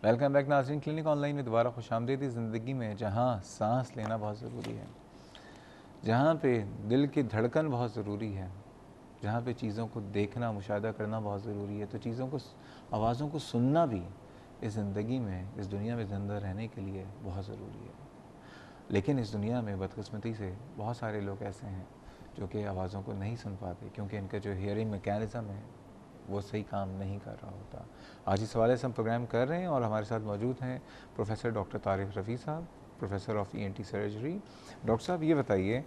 Welcome back नाज़रीन। Clinic online में दोबारा खुशामदीद। ज़िंदगी में जहाँ सांस लेना बहुत ज़रूरी है, जहाँ पे दिल की धड़कन बहुत ज़रूरी है, जहाँ पे चीज़ों को देखना मुशाहिदा करना बहुत ज़रूरी है, तो चीज़ों को, आवाज़ों को सुनना भी इस ज़िंदगी में, इस दुनिया में ज़िंदा रहने के लिए बहुत ज़रूरी है। लेकिन इस दुनिया में बदकिस्मती से बहुत सारे लोग ऐसे हैं जो कि आवाज़ों को नहीं सुन पाते, क्योंकि इनका जो हियरिंग मैकेनिज़्म है वो सही काम नहीं कर रहा होता। आज इस हवाले से हम प्रोग्राम कर रहे हैं और हमारे साथ मौजूद हैं प्रोफेसर डॉक्टर तारिक रफ़ी साहब, professor of ENT surgery. Doctor साहब, ये बताइए,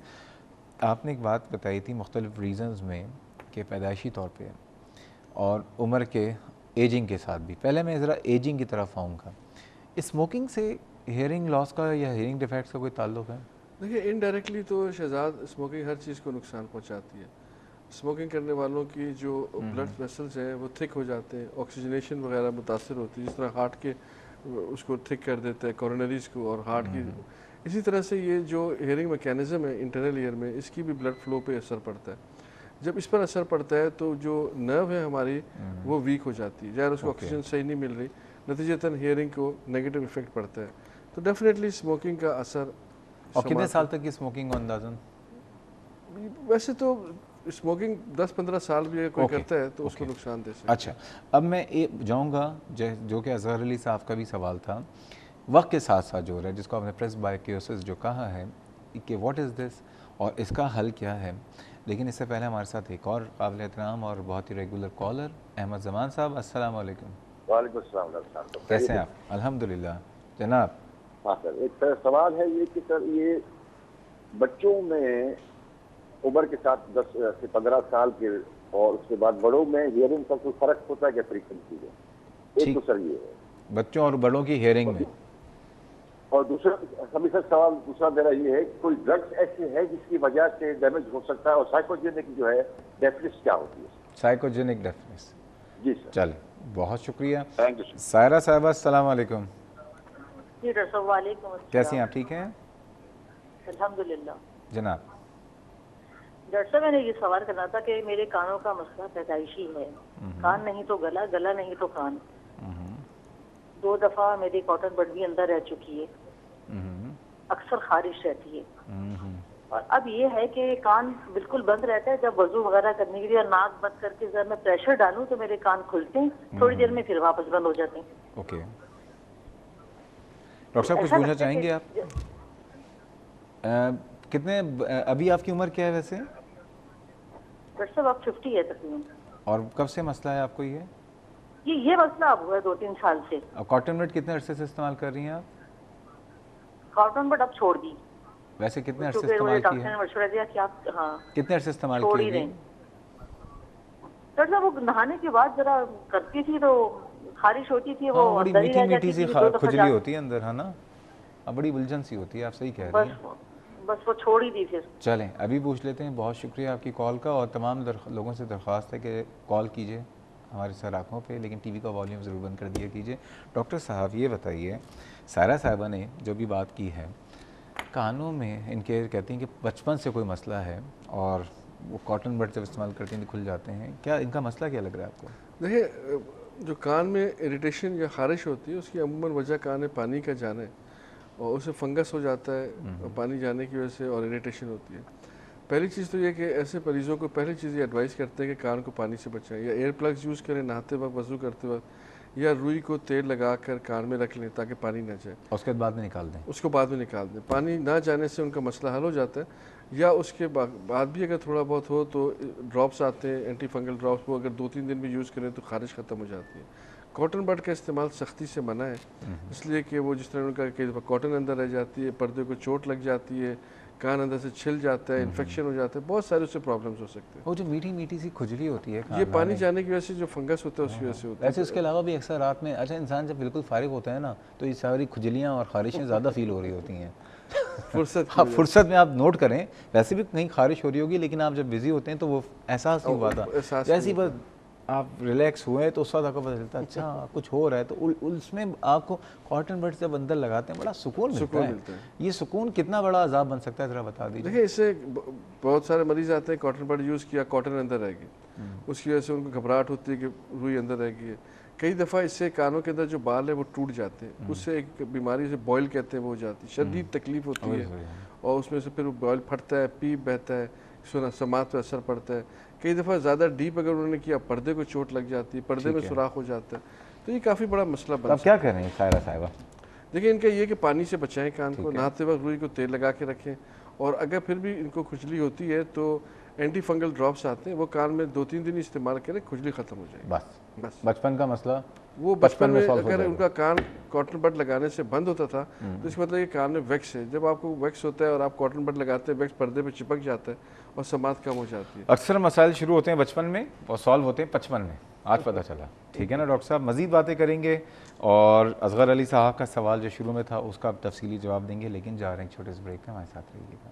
आपने एक बात बताई थी मुख्तलिफ़ रीज़न्स में कि पैदाइशी तौर पे और उम्र के एजिंग के साथ भी। पहले मैं ज़रा एजिंग की तरफ आऊँगा। स्मोकिंग से हेयरिंग लॉस का या हेयरिंग डिफेक्ट्स का कोई ताल्लुक़ है? देखिए, इनडायरेक्टली तो शहजाद स्मोकिंग हर चीज़ को नुकसान पहुंचाती है। स्मोकिंग करने वालों की जो ब्लड वेसल्स हैं वो थिक हो जाते हैं, ऑक्सीजनेशन वगैरह मुतासर होती है, जिस तरह हार्ट के उसको थिक कर देता है, कोरोनरीज को और हार्ट की। इसी तरह से ये जो हेयरिंग मैकेनिज़्म है इंटरनल ईयर में, इसकी भी ब्लड फ्लो पे असर पड़ता है। जब इस पर असर पड़ता है तो जो नर्व है हमारी वो वीक हो जाती है, यार उसको ऑक्सीजन सही नहीं मिल रही, नतीजतन हेयरिंग को नेगेटिव इफेक्ट पड़ता है। तो डेफिनेटली स्मोकिंग का असर। और कितने साल तक की स्मोकिंग को अंदाज़न? वैसे तो स्मोकिंग 10-15 साल भी अगर कोई करता है तो उसको नुकसान दे सकता है। अच्छा, अब मैं जाऊँगा जो कि अज़हर अली साहब का भी सवाल था, वक्त के साथ साथ जो हो रहा है, जिसको आपने प्रेसबायोसिस जो कहा है कि व्हाट इज़ दिस और इसका हल क्या है। लेकिन इससे पहले हमारे साथ एक और काबिल एहतराम और बहुत ही रेगुलर कॉलर अहमद ज़मान साहब। अस्सलाम वालेकुम। वालेकुम अस्सलाम डॉक्टर साहब। कैसे हैं आप? अल्हम्दुलिल्लाह जनाब। हाँ सर, एक सर सवाल है ये कि सर ये बच्चों में उम्र के साथ 10 से 15 साल के और उसके बाद बड़ों में हियरिंग का कोई फर्क होता है क्या फ्रीक्वेंसी में? एक तो सर ये है बच्चों और बड़ों की हियरिंग में। और दूसरा सभी सर सवाल दूसरा मेरा ये है कि कोई ड्रग्स ऐसे है जिसकी वजह से डैमेज हो सकता है, और साइकोजेनिक जो है डेफनेस क्या होती है? Psychogenic deafness. जी सर। चल, बहुत शुक्रिया। Thank you. सायरा साहबा, अस्सलाम वालेकुम। जी डॉक्टर साहब, वालेकुम अस्सलाम। कैसी हैं आप? ठीक हैं अल्हम्दुलिल्लाह। जनाब। डॉक्टर साहब, मैंने ये सवाल करना था कि मेरे कानों का मसला पैदाइशी है। कान नहीं तो गला, गला नहीं तो कान। 2 दफ़ा मेरी कॉटन बड भी अंदर रह चुकी है, अक्सर खारिश रहती है। और अब ये है कि कान बिल्कुल बंद रहता है, जब वजू वगैरह करने के लिए और नाक बंद करके जब मैं प्रेशर डालूं तो मेरे कान खुलते हैं, थोड़ी देर में फिर वापस बंद हो जाते हैं। ओके, डॉक्टर साहब कुछ पूछना चाहेंगे आप? कितने अभी आपकी उम्र क्या है वैसे? डॉक्टर साहब आप 50 है तकरीबन। और कब से मसला है आपको ये मसला अब हुआ है 2-3 साल से। और कॉटन बड कितने अरसे से इस्तेमाल कर रही हैं आप? कॉटन बड अब छोड़ दी। वैसे कितने अरसे इस्तेमाल की डॉक्टर है? ने मशवरा दिया कि आप कितने अरसे इस्तेमाल छोड़ ही की? दें। डॉक्टर साहब वो नहाने के बाद जरा करती थी तो खारिश होती थी, वो बड़ी अंदर ही मीठी रह मीठी जाती सी थी। 2 दफ़ा खुजली होती है अंदर, है ना? अब बड़ी उलझन सी होती है, आप सही कह रही हैं। बस वो छोड़ ही दी फिर। चलें, अभी पूछ लेते हैं। बहुत शुक्रिया आपकी कॉल का, और तमाम लोगों से दरख्वास्त है कि कॉल कीजिए हमारे सराखों पे, लेकिन टीवी का वॉल्यूम ज़रूर बंद कर दिया कीजिए। डॉक्टर साहब ये बताइए, सायरा साहिबा ने जो भी बात की है, कानों में इनके कहती हैं कि बचपन से कोई मसला है और वो कॉटन बड जब इस्तेमाल करती हैं तो खुल जाते हैं, क्या इनका मसला क्या लग रहा है आपको? देखिए, जो कान में इरिटेशन या खारिश होती है उसकी अमूमन वजह कान में पानी का जाना है, और उसे फंगस हो जाता है और पानी जाने की वजह से, और इरिटेशन होती है। पहली चीज़ तो ये कि ऐसे मरीज़ों को पहली चीज़ ये एडवाइस करते हैं कि कान को पानी से बचाएं, या एयर प्लग्स यूज़ करें नहाते वक्त, वज़ू करते वक्त, या रुई को तेल लगा कर कान में रख लें ताकि पानी ना जाए। उसके बाद में निकाल दें। उसको बाद में निकाल दें। पानी ना जाने से उनका मसला हल हो जाता है। या उसके बाद भी अगर थोड़ा बहुत हो तो ड्रॉप्स आते हैं, एंटी फंगल ड्रॉप्स, वो अगर 2-3 दिन भी यूज़ करें तो खारिश ख़त्म हो जाती है। कॉटन बड का इस्तेमाल सख्ती से मना है, इसलिए कि वो जिस तरह उनका कई दफ़ा कॉटन अंदर रह जाती है, पर्दे को चोट लग जाती है, कान अंदर से छिल जाता है, इन्फेक्शन हो जाता है, बहुत सारे उससे प्रॉब्लम्स हो सकते हैं। वो जो मीठी मीठी सी खुजली होती है, ये पानी जाने की वजह से जो फंगस होता है उसकी वजह से होता है। वैसे उसके अलावा भी अक्सर रात में, अच्छा, इंसान जब बिल्कुल फारिग होता है ना तो ये सारी खुजलियाँ और खारिशें ज़्यादा फील हो रही होती हैं। आप फुर्सत में आप नोट करें, वैसे भी कहीं खारिश हो रही होगी, लेकिन आप जब बिजी होते हैं तो वो एहसास नहीं हुआ था। जैसे ही बस आप रिलैक्स हुए तो उस वक्त आपको पता चलता है अच्छा कुछ हो रहा है, तो उसमें आपको कॉटन बड जब अंदर लगाते हैं बड़ा सुकून मिलता है। ये सुकून कितना बड़ा अजाब बन सकता है, ज़रा बता दीजिए। देखिए, इससे बहुत सारे मरीज आते हैं, कॉटन बड यूज़ किया, कॉटन अंदर रहेगी, उसकी वजह से उनको घबराहट होती है कि रुई अंदर रहेगी। कई दफ़ा इससे कानों के अंदर जो बाल है वो टूट जाते हैं, उससे एक बीमारी से बॉयल कहते हैं वो हो जाती है, शदीद तकलीफ होती है, और उसमें से फिर बॉयल फटता है, पीप बहता है, सुना समात पर असर पड़ता है। कई दफ़ा ज़्यादा डीप अगर उन्होंने किया, पर्दे को चोट लग जाती है, पर्दे में सुराख हो जाता है, तो ये काफ़ी बड़ा मसला बनता है। अब क्या करें सायरा साहिबा? देखिए, इनका ये कि पानी से बचाएं कान को, नहाते वक्त रुई को तेल लगा के रखें, और अगर फिर भी इनको खुजली होती है तो एंटी फंगल ड्रॉप्स आते हैं, वो कान में 2-3 दिन इस्तेमाल करें, खुजली ख़त्म हो जाएगी। बस बचपन का मसला वो बचपन में अगर उनका कान कॉटन बड लगाने से बंद होता था तो इसका मतलब ये कान में वैक्स है। जब आपको वैक्स होता है और आप कॉटन बड लगाते हैं, वैक्स पर्दे पे चिपक जाता है और समात कम हो जाती है। अक्सर मसाइल शुरू होते हैं बचपन में और सॉल्व होते हैं 55 में, आज पता चला। ठीक है ना डॉक्टर साहब, मज़ीद बातें करेंगे और असगर अली साहब का सवाल जो शुरू में था उसका आप तफसीली जवाब देंगे, लेकिन जा रहे हैं छोटे से ब्रेक में, हमारे साथ रहिएगा।